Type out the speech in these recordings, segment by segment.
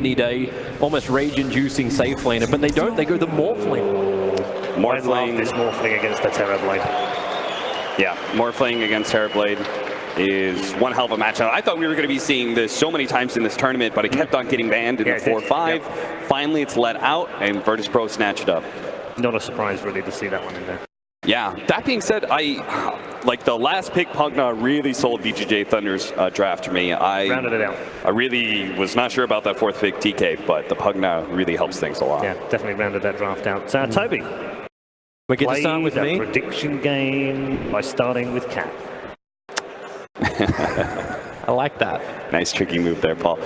need a almost rage-inducing safe laner, but they don't. They go the Morphling. Morphling is Morphling against the Terrorblade. Yeah, Morphling against Terrorblade is one hell of a matchup. I thought we were going to be seeing this so many times in this tournament, but it kept on getting banned in the 4-5. Yep. Finally, it's let out, and Virtus.pro snatched it up. Not a surprise, really, to see that one in there. Yeah, that being said, like the last pick, Pugna really sold VGJ Thunder's draft to me. Rounded it out. I really was not sure about that fourth pick TK, but the Pugna really helps things a lot. Yeah, definitly rounded that draft out. So, Toby, we get to start with me. Prediction game by starting with Cap. I like that. Nice tricky move there, Paul.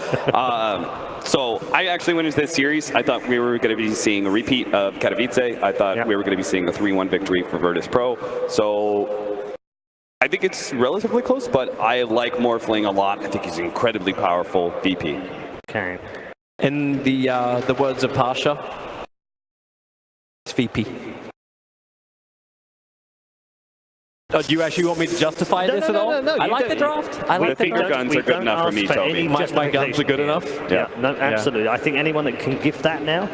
So I actually went into this series. I thought we were going to be seeing a repeat of Katowice. I thought we were going to be seeing a 3-1 victory for Virtus.pro. So I think it's relatively close, but I like Morphling a lot. I think he's incredibly powerful VP. Okay. In the words of Pasha, it's VP. Oh, do you actually want me to justify this at all? No, I like the draft. I like the finger guns are good enough for me, Toby. My guns are good enough? Yeah, no, absolutely. I think anyone that can gift that now,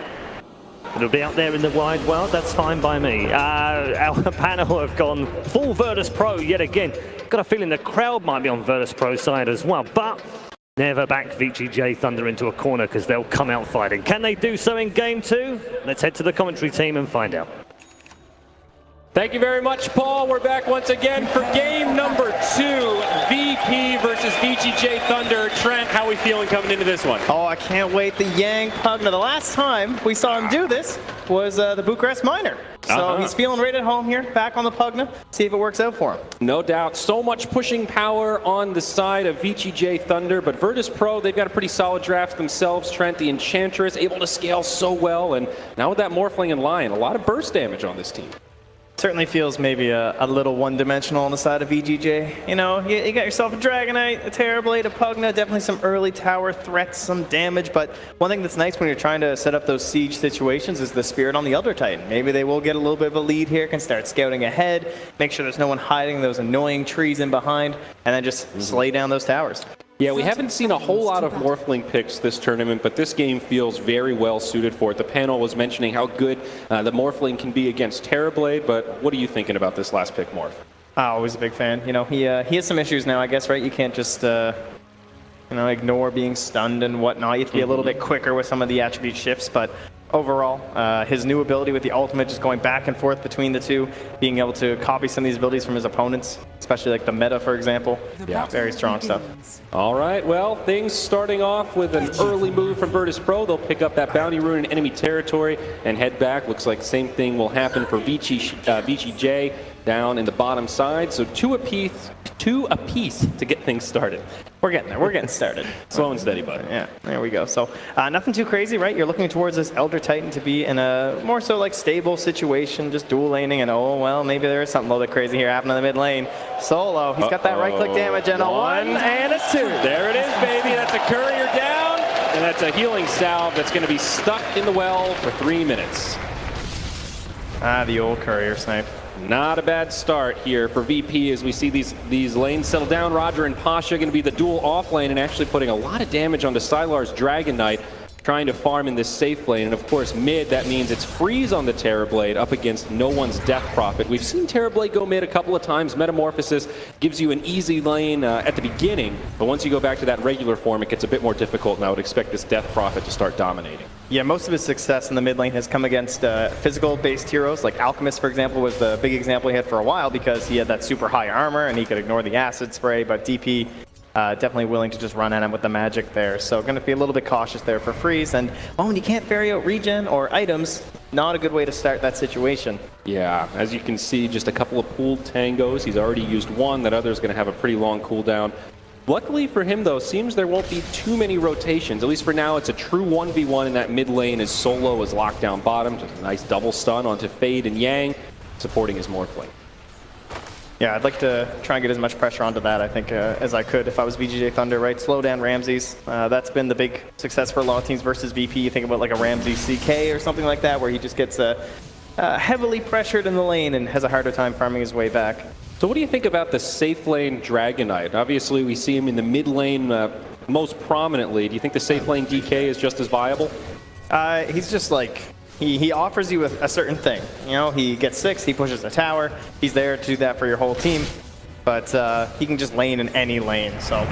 it'll be out there in the wide world, that's fine by me. Our panel have gone full Virtus.pro yet again. Got a feeling the crowd might be on Virtus.pro's side as well, but never back VGJ Thunder into a corner because they'll come out fighting. Can they do so in game 2? Let's head to the commentary team and find out. Thank you very much, Paul. We're back once again for game number 2, VP versus VGJ Thunder. Trent, how are we feeling coming into this one? Oh, I can't wait. The Yang Pugna. The last time we saw him do this was the Bucharest Major. So he's feeling right at home here, back on the Pugna. See if it works out for him. No doubt. So much pushing power on the side of VGJ Thunder, but Virtus.pro, they've got a pretty solid draft themselves. Trent, the Enchantress, able to scale so well, and now with that Morphling and Lion, a lot of burst damage on this team. Certainly feels maybe a little one-dimensional on the side of VGJ. You know, you got yourself a Dragonite, a Terrorblade, a Pugna, definitely some early tower threats, some damage, but one thing that's nice when you're trying to set up those siege situations is the Spirit on the Elder Titan. Maybe they will get a little bit of a lead here, can start scouting ahead, make sure there's no one hiding those annoying trees in behind, and then just slay down those towers. Yeah, we haven't seen a whole lot of Morphling picks this tournament, but this game feels very well suited for it. The panel was mentioning how good the Morphling can be against Terrorblade, but what are you thinking about this last pick, Morph? Always a big fan. You know, he has some issues now, I guess, right? You can't just, you know, ignore being stunned and whatnot. You have to be a little bit quicker with some of the attribute shifts, but overall, his new ability with the ultimate, just going back and forth between the two, being able to copy some of these abilities from his opponents, especially like the meta, for example. Yeah, very strong stuff. All right, well, things starting off with an early move from Virtus.pro. They'll pick up that bounty rune in enemy territory and head back. Looks like the same thing will happen for VGJ down in the bottom side. So two apiece to get things started. We're getting there. We're getting started. Slow and steady, bud. Yeah, there we go. So nothing too crazy, right? You're looking towards this Elder Titan to be in a more so like stable situation, just dual laning, and oh, well, maybe there is something a little bit crazy here happening in the mid lane. Solo, he's got that right-click damage and a 1 and a 2. There it is, baby. That's a courier down, and that's a healing salve that's going to be stuck in the well for 3 minutes. The old courier snipe. Not a bad start here for VP as we see these lanes settle down. Roger and Pasha going to be the dual off lane and actually putting a lot of damage onto Sylar's Dragon Knight, trying to farm in this safe lane. And of course mid, that means it's freeze on the Terrorblade up against no one's Death Prophet. We've seen Terrorblade go mid a couple of times. Metamorphosis gives you an easy lane at the beginning, but once you go back to that regular form, it gets a bit more difficult, and I would expect this Death Prophet to start dominating. Yeah, most of his success in the mid lane has come against physical-based heroes. Like Alchemist, for example, was the big example he had for a while because he had that super high armor and he could ignore the acid spray, but DP definitely willing to just run at him with the magic there. So going to be a little bit cautious there for freeze. And when you can't ferry out regen or items, not a good way to start that situation. Yeah, as you can see, just a couple of pooled tangos. He's already used one. That other is going to have a pretty long cooldown. Luckily for him, though, seems there won't be too many rotations. At least for now, it's a true 1v1 in that mid lane as Solo is locked down bottom. Just a nice double stun onto Fade and Yang, supporting his Morphling. Yeah, I'd like to try and get as much pressure onto that, I think, as I could if I was VGJ Thunder, right? Slow down Ramzes. That's been the big success for a lot of teams versus VP. You think about like a Ramzes CK or something like that, where he just gets heavily pressured in the lane and has a harder time farming his way back. So what do you think about the safe lane Dragon Knight? Obviously, we see him in the mid lane most prominently. Do you think the safe lane DK is just as viable? He's just like, he offers you a certain thing. You know, he gets 6, he pushes a tower. He's there to do that for your whole team. But he can just lane in any lane, so.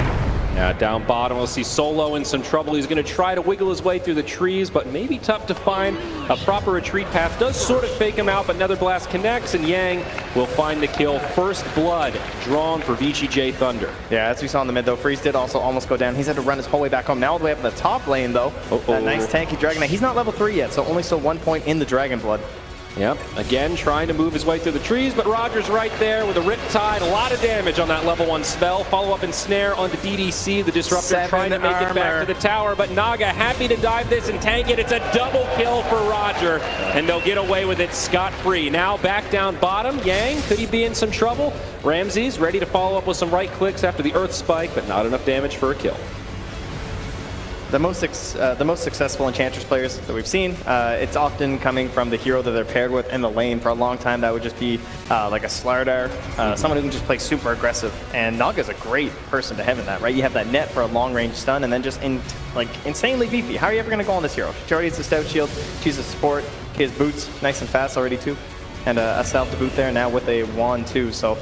Yeah, down bottom, we'll see Solo in some trouble. He's going to try to wiggle his way through the trees, but maybe tough to find a proper retreat path. Does sort of fake him out, but Nether Blast connects, and Yang will find the kill. First blood drawn for VGJ Thunder. Yeah, as we saw in the mid, though, Freeze did also almost go down. He's had to run his whole way back home. Now all the way up in the top lane, though. That nice tanky Dragon Knight. He's not level 3 yet, so only still 1 point in the Dragon Blood. Yep, again trying to move his way through the trees, but Roger's right there with a Riptide. A lot of damage on that level 1 spell. Follow-up ensnare onto DDC. The Disruptor trying to make it back to the tower, but Naga happy to dive this and tank it. It's a double kill for Roger, and they'll get away with it scot-free. Now back down bottom. Yang, could he be in some trouble? Ramzes ready to follow up with some right clicks after the Earth Spike, but not enough damage for a kill. The most successful Enchantress players that we've seen, it's often coming from the hero that they're paired with in the lane. For a long time, that would just be like a Slardar, someone who can just play super aggressive. And Naga's a great person to have in that, right? You have that net for a long-range stun, and then just insanely beefy. How are you ever going to go on this hero? She already has a Stout Shield, she's a support, she has boots, nice and fast already too, and a Salve to boot there now with a wand too. So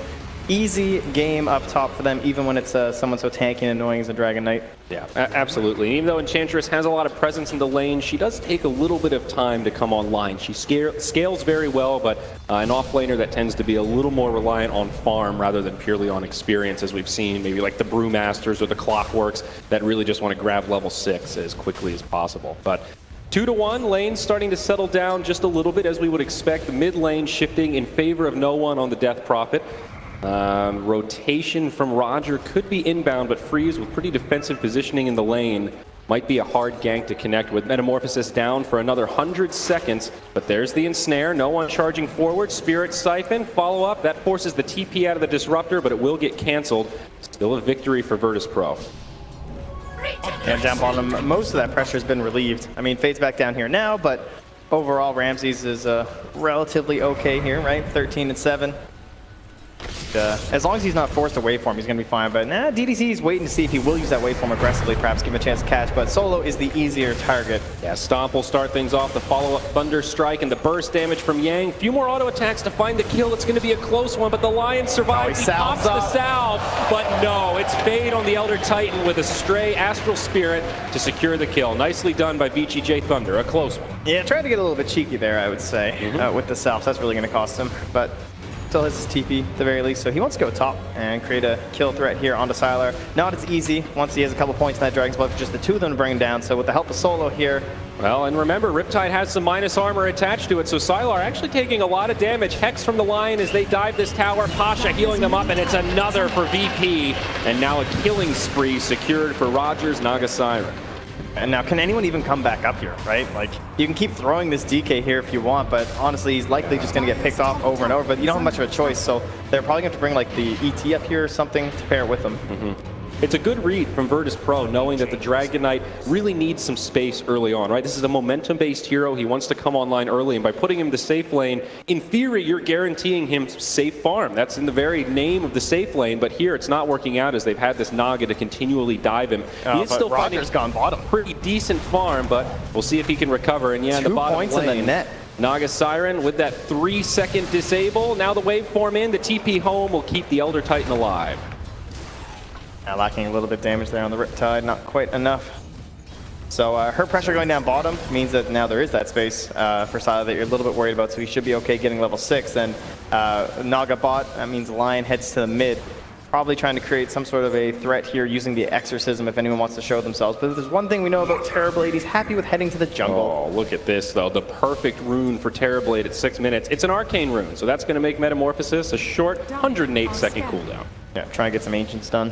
easy game up top for them, even when it's someone so tanky and annoying as a Dragon Knight. Yeah, absolutely. And even though Enchantress has a lot of presence in the lane, she does take a little bit of time to come online. She scales very well, but an offlaner that tends to be a little more reliant on farm rather than purely on experience, as we've seen, maybe like the Brewmasters or the Clockworks that really just want to grab level 6 as quickly as possible. But 2-1, lane starting to settle down just a little bit, as we would expect. The mid lane shifting in favor of no one on the Death Prophet. Rotation from Roger could be inbound, but Freeze with pretty defensive positioning in the lane might be a hard gank to connect with. Metamorphosis down for another 100 seconds, but there's the ensnare. No one charging forward. Spirit Siphon, follow up. That forces the TP out of the Disruptor, but it will get canceled. Still a victory for Virtus.pro. And down bottom, most of that pressure has been relieved. I mean, Fade's back down here now, but overall, Ramzes is relatively okay here, right? 13-7. As long as he's not forced a waveform, he's going to be fine. But DDC is waiting to see if he will use that waveform aggressively, perhaps give him a chance to catch. But Solo is the easier target. Yeah, Stomp will start things off. The follow-up Thunder Strike and the burst damage from Yang. Few more auto attacks to find the kill. It's going to be a close one, but the Lion survives. He pops the salve, but no, it's Fade on the Elder Titan with a stray Astral Spirit to secure the kill. Nicely done by VGJ Thunder, a close one. Yeah, tried to get a little bit cheeky there, I would say, with the salve. That's really going to cost him. But still has his TP at the very least, so he wants to go top and create a kill threat here onto Sylar. Not as easy once he has a couple points in that Dragon's Blood, just the two of them to bring him down. So with the help of Solo here. Well, and remember, Riptide has some minus armor attached to it, so Sylar actually taking a lot of damage. Hex from the Lion as they dive this tower. Pasha healing them up, and it's another for VP. And now a killing spree secured for Rogers Naga Siren. And now, can anyone even come back up here, right? Like, you can keep throwing this DK here if you want, but honestly, he's likely just going to get picked off over and over, but you don't have much of a choice, so they're probably going to bring, like, the ET up here or something to pair with them. It's a good read from Virtus.pro, knowing that the Dragon Knight really needs some space early on, right? This is a momentum-based hero. He wants to come online early, and by putting him to safe lane, in theory, you're guaranteeing him safe farm. That's in the very name of the safe lane, but here it's not working out as they've had this Naga to continually dive him. He is still finding gone bottom. Pretty decent farm, but we'll see if he can recover. And yeah, in the bottom points lane, in the net. Naga Siren with that 3-second disable. Now the waveform in, the TP home will keep the Elder Titan alive. Lacking a little bit of damage there on the Riptide, not quite enough. So her pressure going down bottom means that now there is that space for Sylar that you're a little bit worried about, so he should be okay getting level 6. Then Naga bot, that means Lion heads to the mid, probably trying to create some sort of a threat here using the Exorcism if anyone wants to show themselves. But if there's one thing we know about Terrorblade, he's happy with heading to the jungle. Oh, look at this though, the perfect rune for Terrorblade at 6 minutes. It's an arcane rune, so that's going to make Metamorphosis a short 108-second cooldown. Yeah, try and get some Ancients done.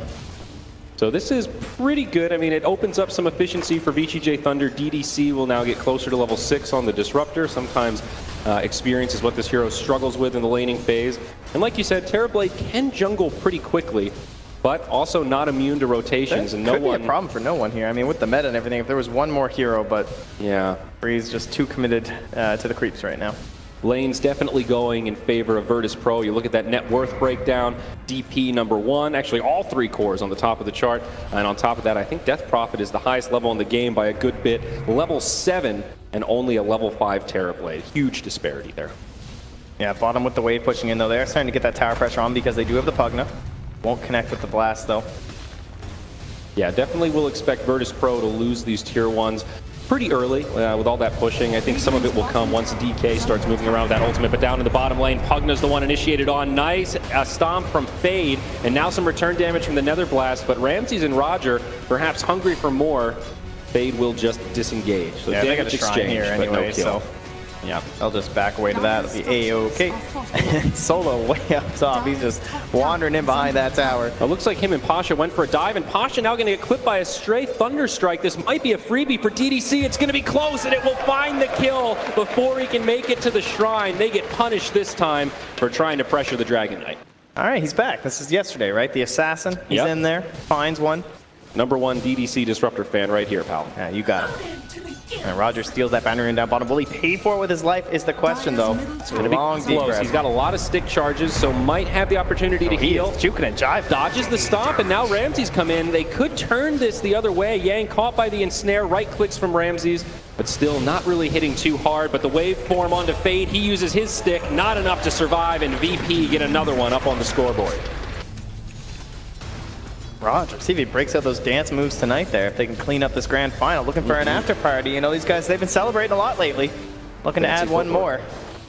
So this is pretty good. I mean, it opens up some efficiency for VGJ Thunder. DDC will now get closer to level 6 on the Disruptor. Sometimes experience is what this hero struggles with in the laning phase. And like you said, Terrorblade can jungle pretty quickly, but also not immune to rotations. And could be a problem for no one here. I mean, with the meta and everything, if there was one more hero, but yeah, he's just too committed to the creeps right now. Lane's definitely going in favor of Virtus.pro. You look at that net worth breakdown, DP #1, actually all 3 cores on the top of the chart. And on top of that, I think Death Prophet is the highest level in the game by a good bit. Level 7 and only a level 5 Terrorblade. Huge disparity there. Yeah, bottom with the wave pushing in though. They're starting to get that tower pressure on because they do have the Pugna. Won't connect with the blast though. Yeah, definitely will expect Virtus.pro to lose these tier 1s pretty early with all that pushing. I think some of it will come once DK starts moving around with that ultimate, but down in the bottom lane, Pugna's the one initiated on. Nice stomp from Fade, and now some return damage from the Nether Blast, but Ramzes and Roger, perhaps hungry for more, Fade will just disengage. So yeah, damage they got a exchange, here but anyway, no kill. so yeah, I'll just back away to that. It'll be A-OK. Solo way up top. He's just wandering in behind that tower. It looks like him and Pasha went for a dive, and Pasha now going to get clipped by a stray Thunder Strike. This might be a freebie for DDC. It's going to be close, and it will find the kill before he can make it to the shrine. They get punished this time for trying to pressure the Dragon Knight. All right, he's back. This is yesterday, right? The assassin. He's in there. Finds one. #1 DDC Disruptor fan right here, pal. Yeah, you got it. And Roger steals that banner down bottom. Will he pay for it with his life is the question, though. It's going to be close. He's got a lot of stick charges, so might have the opportunity to heal. Juking and jive. Dodges the stomp, and now Ramzes come in. They could turn this the other way. Yang caught by the ensnare. Right clicks from Ramzes, but still not really hitting too hard. But the wave form onto Fade. He uses his stick. Not enough to survive, and VP get another one up on the scoreboard. Roger, see if he breaks out those dance moves tonight there, if they can clean up this grand final. Looking for an after party. You know, these guys, they've been celebrating a lot lately. Looking to add one more.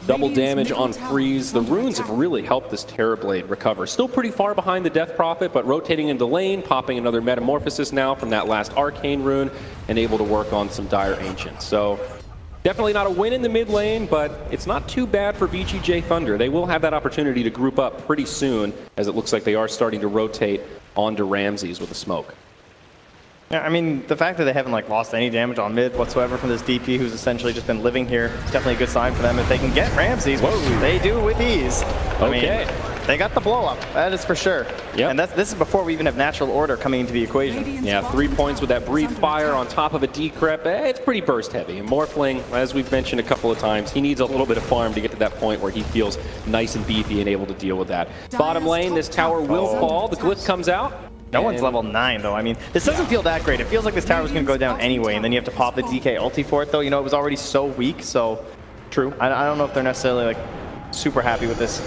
Double damage on freeze. The runes have really helped this Terrorblade recover. Still pretty far behind the Death Prophet, but rotating into lane, popping another Metamorphosis now from that last Arcane rune, and able to work on some Dire Ancients. So definitely not a win in the mid lane, but it's not too bad for VGJ Thunder. They will have that opportunity to group up pretty soon, as it looks like they are starting to rotate onto Ramzes with a smoke. Yeah, I mean, the fact that they haven't lost any damage on mid whatsoever from this DP who's essentially just been living here, it's definitely a good sign for them. If they can get Ramzes, which they do with ease. Okay. I mean, they got the blow up, that is for sure. Yep. And this is before we even have natural order coming into the equation. Yeah, 3 points with that Breathe Fire on top of a Decrep. It's pretty burst heavy. And Morphling, as we've mentioned a couple of times, he needs a little bit of farm to get to that point where he feels nice and beefy and able to deal with that. Bottom lane, this tower will fall. The glyph comes out. No one's level 9 though. I mean, this doesn't feel that great. It feels like this tower was going to go down anyway, and then you have to pop the DK ulti for it though. You know, it was already so weak, so true. I don't know if they're necessarily super happy with this.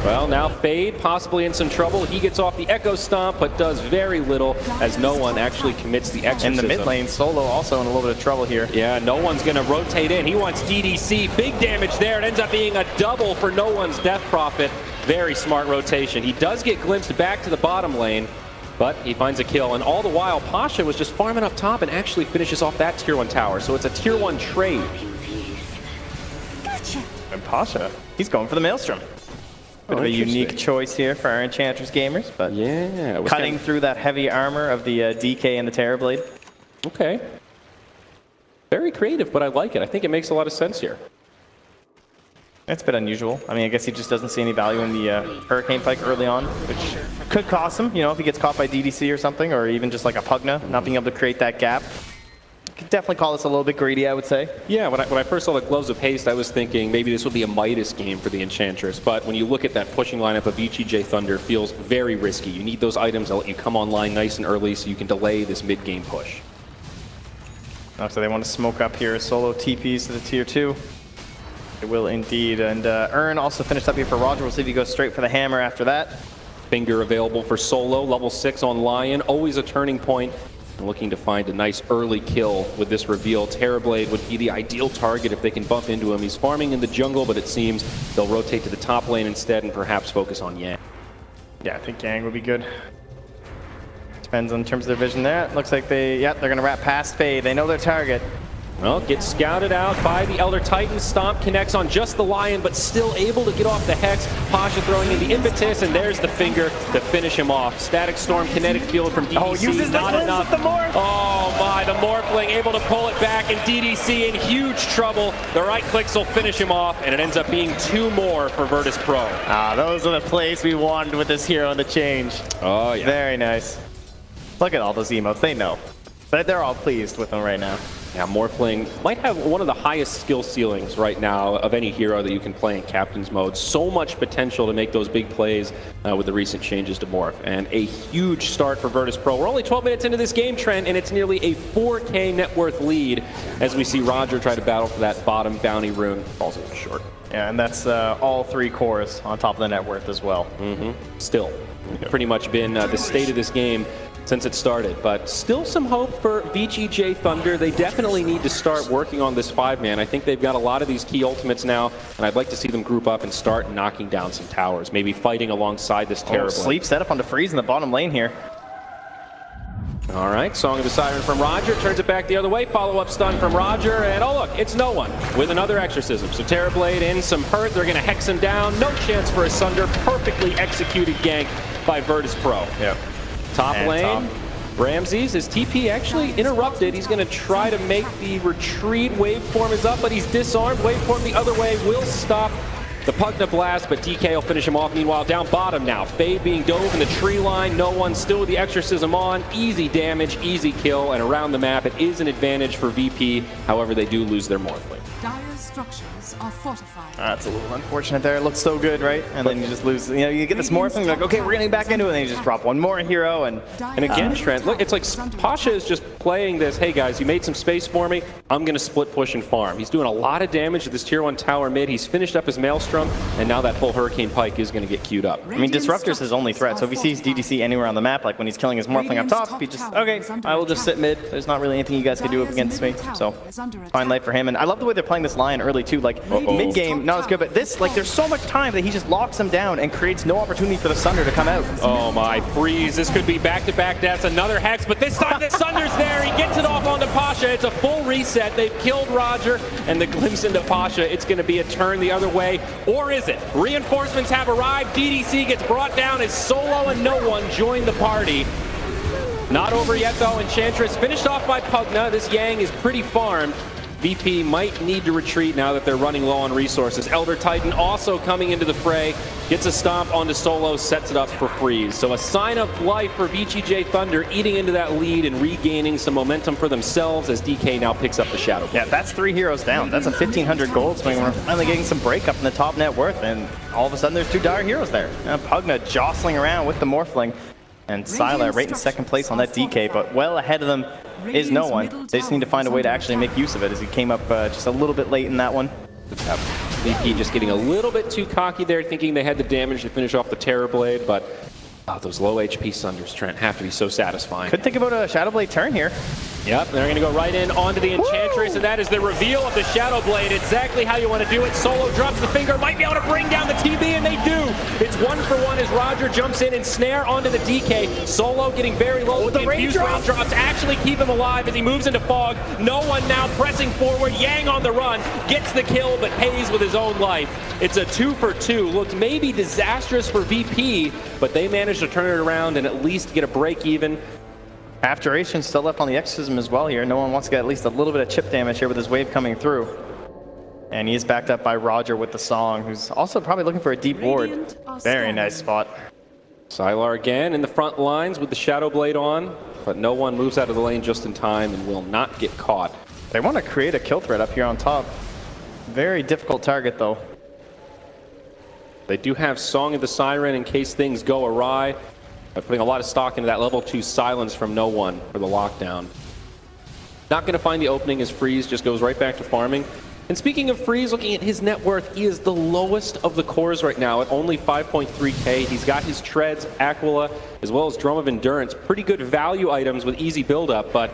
Well, now Fade possibly in some trouble. He gets off the Echo Stomp, but does very little as no one actually commits the exorcism. In the mid lane, Solo also in a little bit of trouble here. Yeah, no one's going to rotate in. He wants DDC. Big damage there. It ends up being a double for no one's Death Prophet. Very smart rotation. He does get glimpsed back to the bottom lane, but he finds a kill. And all the while, Pasha was just farming up top and actually finishes off that tier 1 tower. So it's a tier 1 trade. Gotcha. And Pasha, he's going for the Maelstrom. Bit of a unique choice here for our Enchantress gamers, but yeah, cutting through that heavy armor of the DK and the Terrorblade. Okay. Very creative, but I like it. I think it makes a lot of sense here. It's a bit unusual. I mean, I guess he just doesn't see any value in the Hurricane Pike early on, which could cost him, you know, if he gets caught by DDC or something, or even just like a Pugna, not being able to create that gap. Could definitely call this a little bit greedy, I would say. Yeah, when I first saw the Gloves of Haste, I was thinking maybe this would be a Midas game for the Enchantress, but when you look at that pushing lineup of VGJ Thunder, it feels very risky. You need those items that let you come online nice and early so you can delay this mid-game push. So they want to smoke up here. Solo TPs to the tier 2. It will indeed. And Ern also finished up here for Roger. We'll see if he goes straight for the hammer after that. Finger available for Solo, level 6 on Lion, always a turning point. And looking to find a nice early kill with this reveal. Terrorblade would be the ideal target if they can bump into him. He's farming in the jungle, but it seems they'll rotate to the top lane instead and perhaps focus on Yang. Yeah, I think Yang would be good. Depends on terms of their vision there. Looks like they're going to wrap past Fade. They know their target. Well, gets scouted out by the Elder Titan. Stomp connects on just the Lion, but still able to get off the Hex. Pasha throwing in the Impetus, and there's the finger to finish him off. Static Storm, Kinetic Field from DDC. Oh, uses not enough. The morph. Oh my, the Morphling able to pull it back, and DDC in huge trouble. The right clicks will finish him off, and it ends up being 2 more for Virtus.pro. Ah, those are the plays we wanted with this hero in the change. Oh, yeah. Very nice. Look at all those emotes. They know. They're all pleased with them right now. Yeah, Morphling might have one of the highest skill ceilings right now of any hero that you can play in Captain's Mode. So much potential to make those big plays with the recent changes to Morph. And a huge start for Virtus.pro. We're only 12 minutes into this game, Trent, and it's nearly a 4K net worth lead as we see Roger try to battle for that bottom bounty rune. Falls a little short. Yeah, and that's all 3 cores on top of the net worth as well. Still, pretty much been the state of this game since it started, but still some hope for VGJ Thunder. They definitely need to start working on this 5-man. I think they've got a lot of these key ultimates now, and I'd like to see them group up and start knocking down some towers, maybe fighting alongside this terrible. Sleep set up onto Freeze in the bottom lane here. All right, Song of the Siren from Roger, turns it back the other way, follow-up stun from Roger, and oh look, it's no one with another Exorcism. So Terrorblade in some hurt, they're gonna hex him down, no chance for a Sunder, perfectly executed gank by Virtus.pro. Yep. Top lane, Ramzes, his TP actually interrupted. He's going to try to make the retreat. Waveform is up, but he's disarmed. Waveform the other way will stop the Pugna Blast, but DK will finish him off. Meanwhile, down bottom now. Fade being dove in the tree line. No one still with the Exorcism on. Easy damage, easy kill, and around the map, it is an advantage for VP. However, they do lose their Morphling. Dire's structures are fortified. That's a little unfortunate there. It looks so good, right? And then you just lose. You know, you get this Morphling, like, okay, we're getting back into it, and then you just drop one more hero. And again, Trent, look, it's like Pasha is just playing this, hey guys, you made some space for me, I'm going to split push and farm. He's doing a lot of damage to this tier 1 tower mid. He's finished up his Maelstrom, and now that full Hurricane Pike is going to get queued up. I mean, Disruptor's his only threat, so if he sees DDC anywhere on the map, like when he's killing his Morphling up top, he just, okay, I will just sit mid. There's not really anything you guys can do up against me, so fine life for him. And I love the way they're playing this line early too, like mid-game, not as good, but this, like, there's so much time that he just locks them down and creates no opportunity for the Sunder to come out. Oh my, Freeze, this could be back-to-back deaths, another Hex, but this time the Sunder's there, he gets it off onto Pasha, it's a full reset, they've killed Roger, and the glimpse into Pasha, it's going to be a turn the other way, or is it? Reinforcements have arrived, DDC gets brought down as Solo and no one join the party. Not over yet though, Enchantress finished off by Pugna, this Yang is pretty farmed. VP might need to retreat now that they're running low on resources. Elder Titan also coming into the fray, gets a stomp onto Solo, sets it up for Freeze. So a sign of life for VGJ Thunder, eating into that lead and regaining some momentum for themselves as DK now picks up the Shadow. Yeah, that's 3 heroes down. That's a 1,500 gold swing. We're finally getting some breakup in the top net worth, and all of a sudden there's 2 Dire heroes there. Pugna jostling around with the Morphling, and Sylar right in 2nd place on that DK, but well ahead of them is no one. They just need to find a way to actually make use of it, as he came up just a little bit late in that one. Yep. VP just getting a little bit too cocky there, thinking they had the damage to finish off the Terrorblade, but those low HP Sunders, Trent, have to be so satisfying. Could think about a Shadowblade turn here. Yep, they're going to go right in onto the Enchantress, and that is the reveal of the Shadowblade. Exactly how you want to do it. Solo drops the finger, might be able to bring down the TB, and they do. It's 1-for-1 as Roger jumps in and snare onto the DK. Solo getting very low. The infused raindrops actually keep him alive as he moves into fog. No one now pressing forward. Yang on the run, gets the kill, but pays with his own life. It's a 2-for-2. Looked maybe disastrous for VP, but they managed to turn it around and at least get a break even. Half duration still left on the Exorcism as well here. No one wants to get at least a little bit of chip damage here with his wave coming through. And he is backed up by Roger with the Song, who's also probably looking for a deep ward. Very nice spot. Sylar again in the front lines with the Shadowblade on, but no one moves out of the lane just in time and will not get caught. They want to create a kill threat up here on top. Very difficult target though. They do have Song of the Siren in case things go awry. By putting a lot of stock into that level 2 silence from no one for the lockdown. Not going to find the opening as Freeze just goes right back to farming. And speaking of Freeze, looking at his net worth, he is the lowest of the cores right now at only 5.3k. He's got his Treads, Aquila, as well as Drum of Endurance. Pretty good value items with easy build-up, but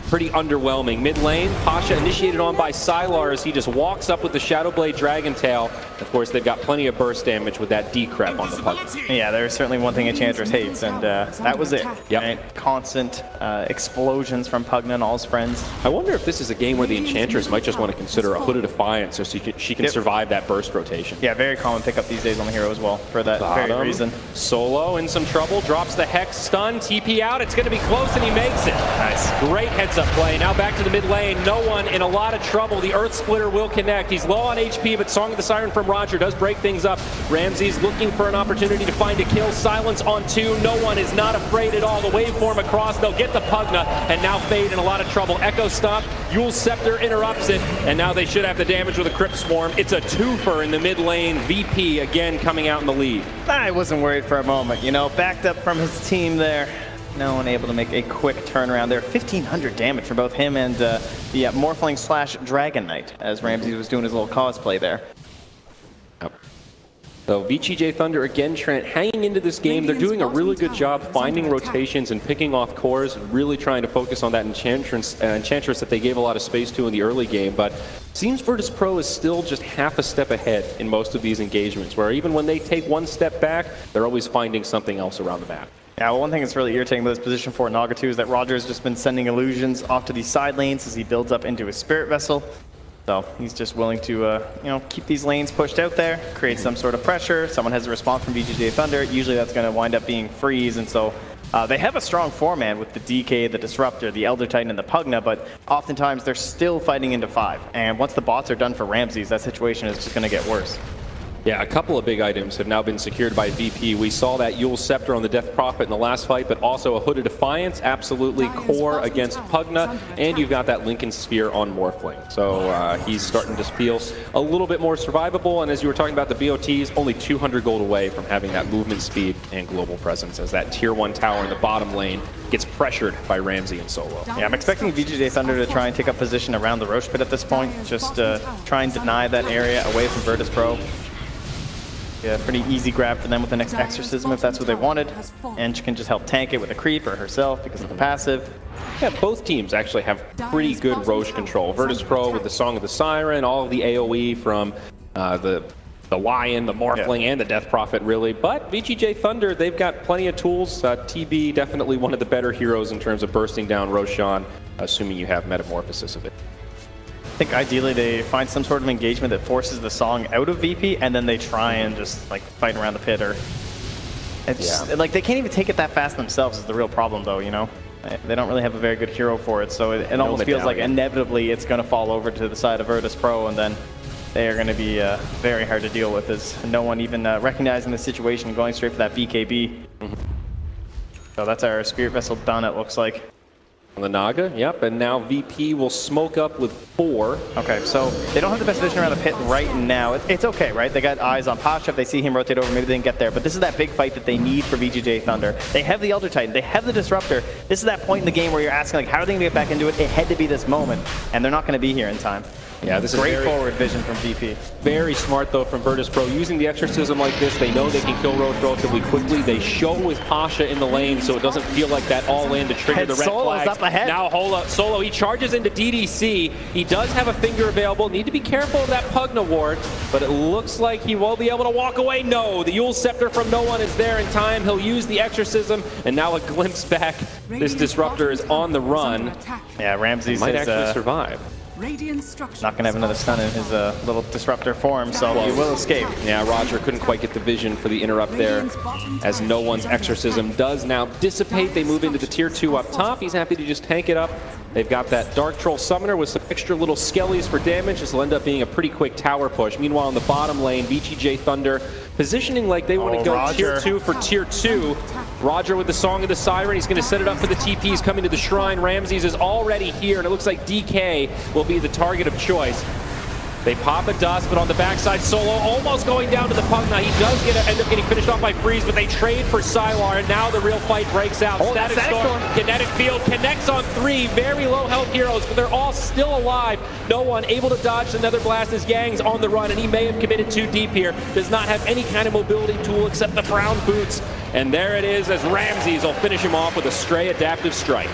pretty underwhelming. Mid lane, Pasha initiated on by Sylar as he just walks up with the Shadowblade Dragon Tail. Of course, they've got plenty of burst damage with that decrep on the Pugna. Yeah, there's certainly one thing Enchantress hates, and that was it. Yep. Right? Constant explosions from Pugna and all his friends. I wonder if this is a game where the Enchantress might just want to consider a Hooded Defiance so she can survive that burst rotation. Yeah, very common pickup these days on the hero as well, for that very reason. Solo in some trouble, drops the Hex stun, TP out, it's going to be close, and he makes it. Nice. Great head up play. Now back to the mid lane. No one in a lot of trouble. The Earth Splitter will connect. He's low on HP, but Song of the Siren from Roger does break things up. Ramzes looking for an opportunity to find a kill. Silence on 2. No one is not afraid at all. The waveform across. They'll get the Pugna, and now Fade in a lot of trouble. Echo Stomp. Yule's Scepter interrupts it, and now they should have the damage with a Crypt Swarm. It's a twofer in the mid lane. VP again coming out in the lead. I wasn't worried for a moment, you know, backed up from his team there. No one able to make a quick turnaround there. 1,500 damage from both him and the Morphling / Dragon Knight, as Ramsey was doing his little cosplay there. So VGJ Thunder again, Trent, hanging into this game. They're doing a really good job finding rotations and picking off cores, really trying to focus on that Enchantress that they gave a lot of space to in the early game. But seems Virtus.pro is still just half a step ahead in most of these engagements, where even when they take one step back, they're always finding something else around the map. Yeah, well, one thing that's really irritating about this position for Naga 2 is that Roger's just been sending illusions off to these side lanes as he builds up into his Spirit Vessel. So he's just willing to, you know, keep these lanes pushed out there, create some sort of pressure. Someone has a response from VGJ Thunder. Usually that's going to wind up being Freeze, and so they have a strong four-man with the DK, the Disruptor, the Elder Titan, and the Pugna, but oftentimes they're still fighting into 5. And once the bots are done for Ramses, that situation is just going to get worse. Yeah, a couple of big items have now been secured by VP. We saw that Yule's Scepter on the Death Prophet in the last fight, but also a Hooded Defiance, absolutely core against Pugna, and you've got that Lincoln Sphere on Morphling. So he's starting to feel a little bit more survivable, and as you were talking about the BOTs, only 200 gold away from having that movement speed and global presence as that tier 1 tower in the bottom lane gets pressured by Ramsey and Solo. Yeah, I'm expecting VGJ Thunder to try and take up position around the Roche Pit at this point, just try and deny that area away from Virtus.pro. Yeah, pretty easy grab for them with the next Exorcism if that's what they wanted. And she can just help tank it with a creep or herself because of the passive. Yeah, both teams actually have pretty good Roche control. Virtus.pro with the Song of the Siren, all of the AoE from the Lion, the Morphling, and the Death Prophet, really. But VGJ Thunder, they've got plenty of tools. TB, definitely one of the better heroes in terms of bursting down Roshan, assuming you have Metamorphosis of it. I think ideally they find some sort of engagement that forces the Song out of VP, and then they try and just like fight around the pit, or it's like they can't even take it that fast themselves is the real problem, though. You know, they don't really have a very good hero for it, so it almost feels like inevitably it's going to fall over to the side of Virtus.pro, and then they are going to be very hard to deal with, as no one even recognizing the situation, going straight for that BKB. So that's our Spirit Vessel done, it looks like. On the Naga, yep, and now VP will smoke up with 4. Okay, so they don't have the best vision around the pit right now. It's okay, right? They got eyes on Pasha. If they see him rotate over, maybe they can get there. But this is that big fight that they need for VGJ Thunder. They have the Elder Titan. They have the Disruptor. This is that point in the game where you're asking, like, how are they going to get back into it? It had to be this moment, and they're not going to be here in time. Yeah, this Great is forward vision from VP. Very smart, though, from Virtus.pro. Using the Exorcism like this, they know they can kill Roche relatively quickly. They show with Pasha in the lane, so it doesn't feel like that all-in to trigger the red flags. Up ahead. Now Solo, he charges into DDC. He does have a finger available. Need to be careful of that Pugna ward, but it looks like he will be able to walk away. No, the Yule Scepter from no one is there in time. He'll use the Exorcism, and now a glimpse back. This Disruptor is on the run. Yeah, Ramsey might actually survive. Not going to have another stun in his little Disruptor form, so he will escape. Yeah, Roger couldn't quite get the vision for the interrupt there, as no one's Exorcism does now dissipate. They move into the tier 2 up top. He's happy to just tank it up. They've got that Dark Troll Summoner with some extra little skellies for damage. This will end up being a pretty quick tower push. Meanwhile, in the bottom lane, VGJ Thunder positioning like they want to go Roger. tier 2 for tier 2. Roger with the Song of the Siren. He's going to set it up for the TPs coming to the Shrine. Ramses is already here, and it looks like DK will be the target of choice. They pop a dust, but on the backside, Solo almost going down to the Pugna. He does end up getting finished off by Freeze, but they trade for Sylar, and now the real fight breaks out. Static Storm, Kinetic Field, connects on 3 very low health heroes, but they're all still alive. No one able to dodge another blast as Yang's on the run, and he may have committed too deep here. Does not have any kind of mobility tool except the brown boots. And there it is as Ramses will finish him off with a Stray Adaptive Strike.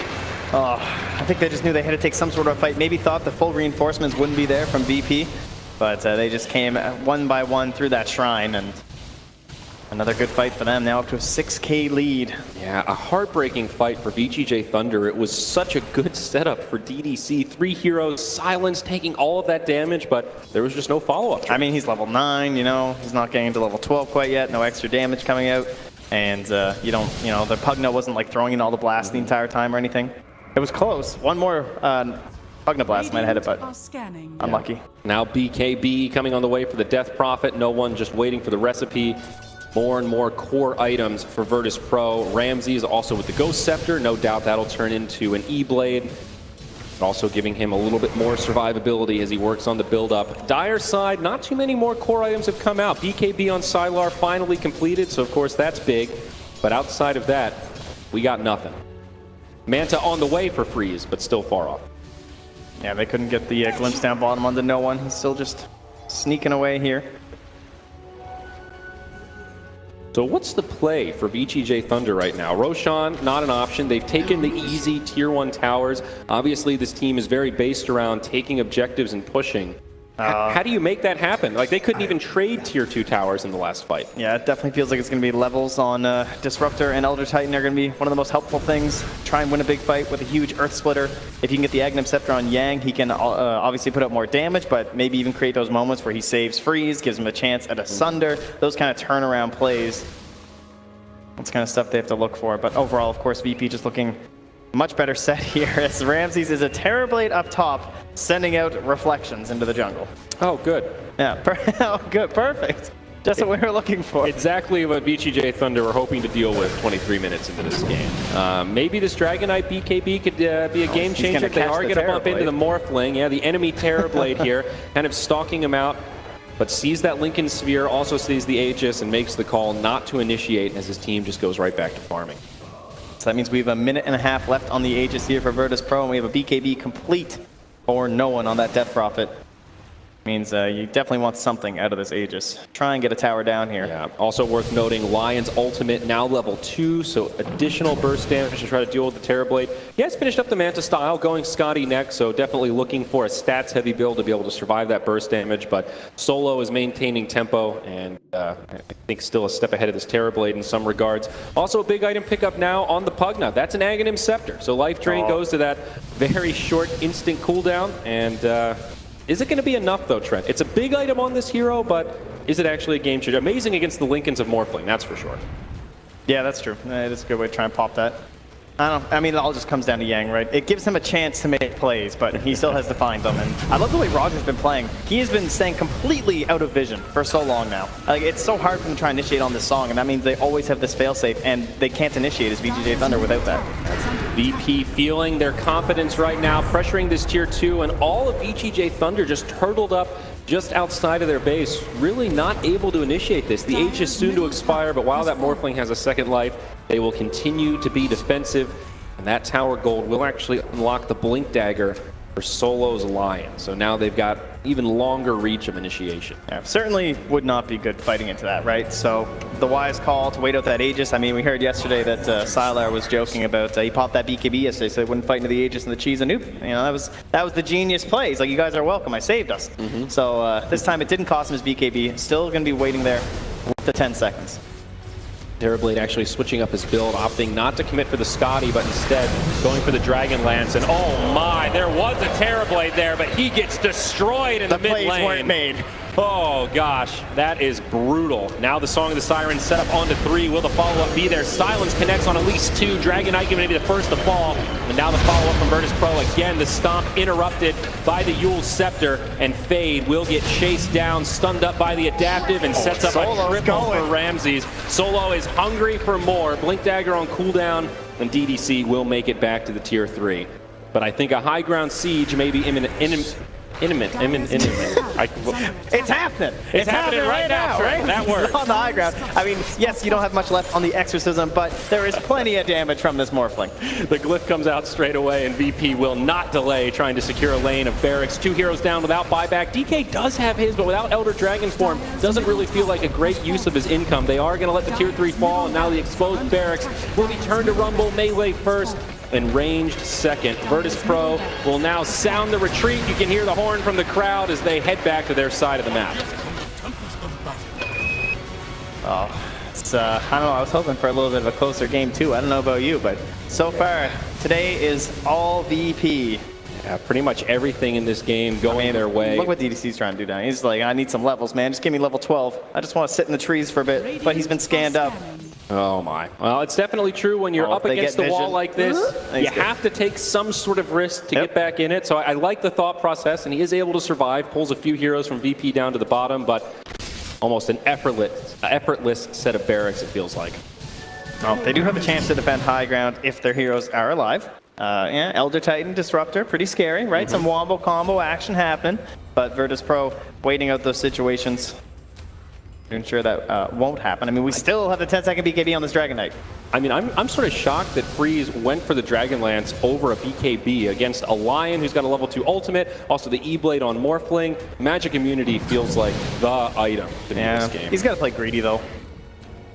Oh, I think they just knew they had to take some sort of fight. Maybe thought the full reinforcements wouldn't be there from VP, but they just came one by one through that shrine, and another good fight for them, now up to a 6K lead. Yeah, a heartbreaking fight for VGJ Thunder. It was such a good setup for DDC. 3 heroes, Silence taking all of that damage, but there was just no follow-up. I mean, he's level 9, you know, he's not getting to level 12 quite yet, no extra damage coming out, and the Pugna wasn't like throwing in all the blasts the entire time or anything. It was close. One more Pugna Blast might have hit it, but Are scanning. unlucky. Now BKB coming on the way for the Death Prophet. No one just waiting for the recipe. More and more core items for Virtus.pro. Ramzes also with the Ghost Scepter. No doubt that'll turn into an E-Blade. Also giving him a little bit more survivability as he works on the build-up. Dire side, not too many more core items have come out. BKB on Sylar finally completed, so of course that's big. But outside of that, we got nothing. Manta on the way for freeze, but still far off. Yeah, they couldn't get the glimpse down bottom onto no one. He's still just sneaking away here. So what's the play for VGJ Thunder right now? Roshan, not an option. They've taken the easy tier 1 towers. Obviously, this team is very based around taking objectives and pushing. How do you make that happen? Like, they couldn't even trade tier 2 towers in the last fight. Yeah, it definitely feels like it's going to be levels on Disruptor and Elder Titan are going to be one of the most helpful things. Try and win a big fight with a huge Earth Splitter. If you can get the Aghanim Scepter on Yang, he can obviously put out more damage, but maybe even create those moments where he saves freeze, gives him a chance at a Sunder. Those kind of turnaround plays. That's kind of stuff they have to look for. But overall, of course, VP just looking much better set here as Ramzes is a Terrorblade up top, sending out reflections into the jungle. Oh, good. Yeah, oh, good, perfect. Just what we were looking for. Exactly what VGJ Thunder were hoping to deal with 23 minutes into this game. Maybe this Dragonite BKB could be a game changer. They are going to bump into the Morphling. Yeah, the enemy Terrorblade here, kind of stalking him out, but sees that Lincoln Sphere, also sees the Aegis, and makes the call not to initiate as his team just goes right back to farming. So that means we have a minute and a half left on the Aegis here for Virtus.pro, and we have a BKB complete for no one on that Death Prophet. Means you definitely want something out of this Aegis. Try and get a tower down here. Yeah. Also worth noting, Lion's ultimate now level 2, so additional burst damage to try to deal with the Terrorblade. He has finished up the Manta style, going Scotty next, so definitely looking for a stats-heavy build to be able to survive that burst damage, but Solo is maintaining tempo, and I think still a step ahead of this Terrorblade in some regards. Also a big item pickup now on the Pugna. That's an Aghanim Scepter, so Life Drain goes to that very short instant cooldown, and is it going to be enough, though, Trent? It's a big item on this hero, but is it actually a game changer? Amazing against the Lincolns of Morphling, that's for sure. Yeah, that's true. It is a good way to try and pop that. I mean, it all just comes down to Yang, right? It gives him a chance to make plays, but he still has to find them. And I love the way Roger's been playing. He has been staying completely out of vision for so long now. Like, it's so hard for him to try and initiate on this song, and that means they always have this failsafe, and they can't initiate as VGJ Thunder without that. VP feeling their confidence right now, pressuring this tier 2, and all of VGJ Thunder just turtled up just outside of their base, really not able to initiate this. The age is soon to expire, but while that Morphling has a second life, they will continue to be defensive, and that Tower Gold will actually unlock the Blink Dagger for Solo's Lion. So now they've got even longer reach of initiation. Yeah, certainly would not be good fighting into that, right? So the wise call to wait out that Aegis. I mean, we heard yesterday that Sylar was joking about he popped that BKB yesterday, so they wouldn't fight into the Aegis and the cheese and noob. You know, that was the genius play. He's like, you guys are welcome. I saved us. So this time it didn't cost him his BKB. Still going to be waiting there to 10 seconds. Terrorblade actually switching up his build, opting not to commit for the Scotty, but instead going for the Dragon Lance. And oh my, there was a Terrorblade there, but he gets destroyed in the mid lane. The plays weren't made. Oh gosh, that is brutal. Now the Song of the Siren set up onto 3. Will the follow-up be there? Silence connects on at least 2. Dragonite going to be the first to fall. And now the follow-up from Virtus.pro. Again, the stomp interrupted by the Yule Scepter. And Fade will get chased down, stunned up by the Adaptive, and sets up a triple for Ramzes. Solo is hungry for more. Blink Dagger on cooldown, and DDC will make it back to the tier 3. But I think a high ground siege may be imminent. It's happening. It's happening right now, right? That works. On the high ground. I mean, yes, you don't have much left on the Exorcism, but there is plenty of damage from this Morphling. The glyph comes out straight away, and VP will not delay trying to secure a lane of barracks. 2 heroes down without buyback. DK does have his, but without Elder Dragon form, doesn't really feel like a great use of his income. They are going to let the tier 3 fall, and now the exposed barracks will be turned to Rumble. Melee first, and ranged second. Virtus.pro will now sound the retreat. You can hear the horn from the crowd as they head back to their side of the map. Oh, it's, I don't know, I was hoping for a little bit of a closer game too. I don't know about you, but so far, today is all VP. Yeah, pretty much everything in this game going their way. Look what DDC's trying to do now. He's like, I need some levels, man. Just give me level 12. I just want to sit in the trees for a bit, but he's been scanned up. Oh my. Well, it's definitely true when you're up they against get the wall vision. like this, you Good. have to take some sort of risk to Yep. get back in it. So I like the thought process, and he is able to survive, pulls a few heroes from VP down to the bottom, but almost an effortless set of barracks, it feels like. Well, they do have a chance to defend high ground if their heroes are alive. Yeah, Elder Titan, Disruptor, pretty scary, right? Some wombo combo action happening, but Virtus.pro waiting out those situations to ensure that won't happen. I mean, we still have the 10-second BKB on this Dragon Knight. I mean, I'm sort of shocked that Freeze went for the Dragonlance over a BKB against a Lion who's got a level 2 ultimate, also the E-Blade on Morphling. Magic Immunity feels like the item to be this game. He's got to play greedy, though.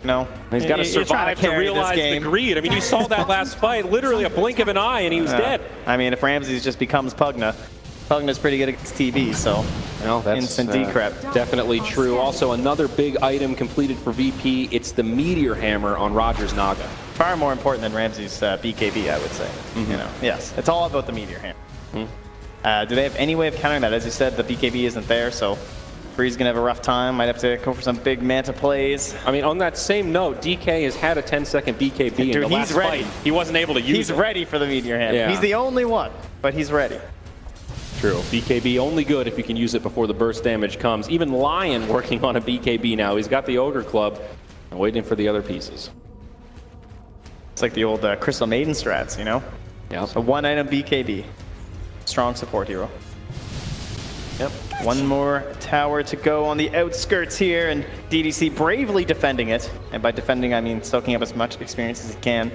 No. He's got to You're trying survive to carry this realize the game. greed. I mean, you saw that last fight, literally a blink of an eye, and he was dead. I mean, if Ramzes just becomes Pugna, Pugna's pretty good against TV, so Well, that's instant decrep. definitely true. Also, another big item completed for VP. It's the Meteor Hammer on Rogers Naga. Far more important than Ramzes' BKB, I would say. You know, yes, it's all about the Meteor Hammer. Do they have any way of countering that? As you said, the BKB isn't there, so Free's gonna have a rough time. Might have to go for some big Manta plays. I mean, on that same note, DK has had a 10-second BKB in the last ready. fight. He wasn't able to use He's it. ready for the Meteor Hammer. Yeah. He's the only one, but he's ready. True. BKB only good if you can use it before the burst damage comes. Even Lion working on a BKB now. He's got the Ogre Club and waiting for the other pieces. It's like the old Crystal Maiden strats, you know? Yeah. A one-item BKB. Strong support hero. Yep. One more tower to go on the outskirts here, and DDC bravely defending it. And by defending, I mean soaking up as much experience as he can.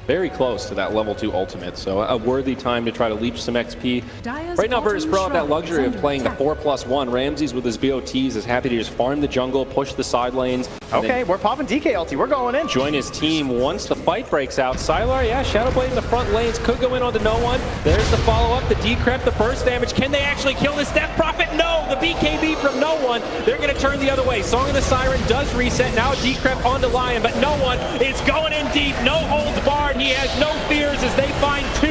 Very close to that level 2 ultimate, so a worthy time to try to leech some XP. Dire's Right now, bottom Virtus.pro have that shrine luxury is of under playing the attack. 4+1. Ramses with his BOTs is happy to just farm the jungle, push the side lanes. and Okay, then we're popping DK ulti. We're going in. join his team once the fight breaks out. Sylar, yeah, Shadowblade in the front lanes, could go in onto no one. There's the follow-up, the decrep, the burst damage. Can they actually kill this Death Prophet? No, the BKB from no one. They're going to turn the other way. Song of the Siren does reset. Now a decrep onto Lion, but no one. It's going in deep. No holds barred. He has no fears as they find 2.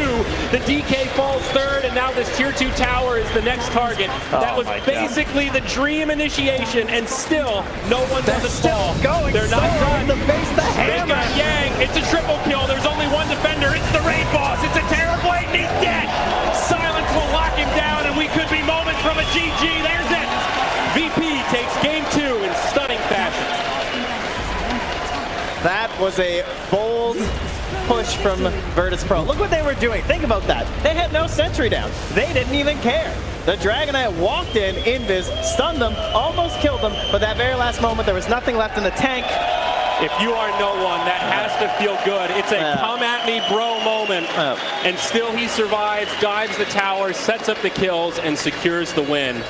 The DK falls 3rd, and now this tier 2 tower is the next target. That was basically the dream initiation, and still no one doesn't fall. Going They're not done. the base, the They hammer. got Yang. It's a triple kill. There's only one defender. It's the raid boss. It's a Terrorblade, and he's dead. Silence will lock him down, and we could be moments from a GG. There's it. VP takes game 2 in stunning fashion. That was a bold push from Virtus.pro. Look what they were doing. Think about that. They had no sentry down. They didn't even care. The Dragon Knight walked in, invis, stunned them, almost killed them, but that very last moment there was nothing left in the tank. If you are no one, that has to feel good. It's a come at me bro moment, and still he survives, dives the tower, sets up the kills, and secures the win.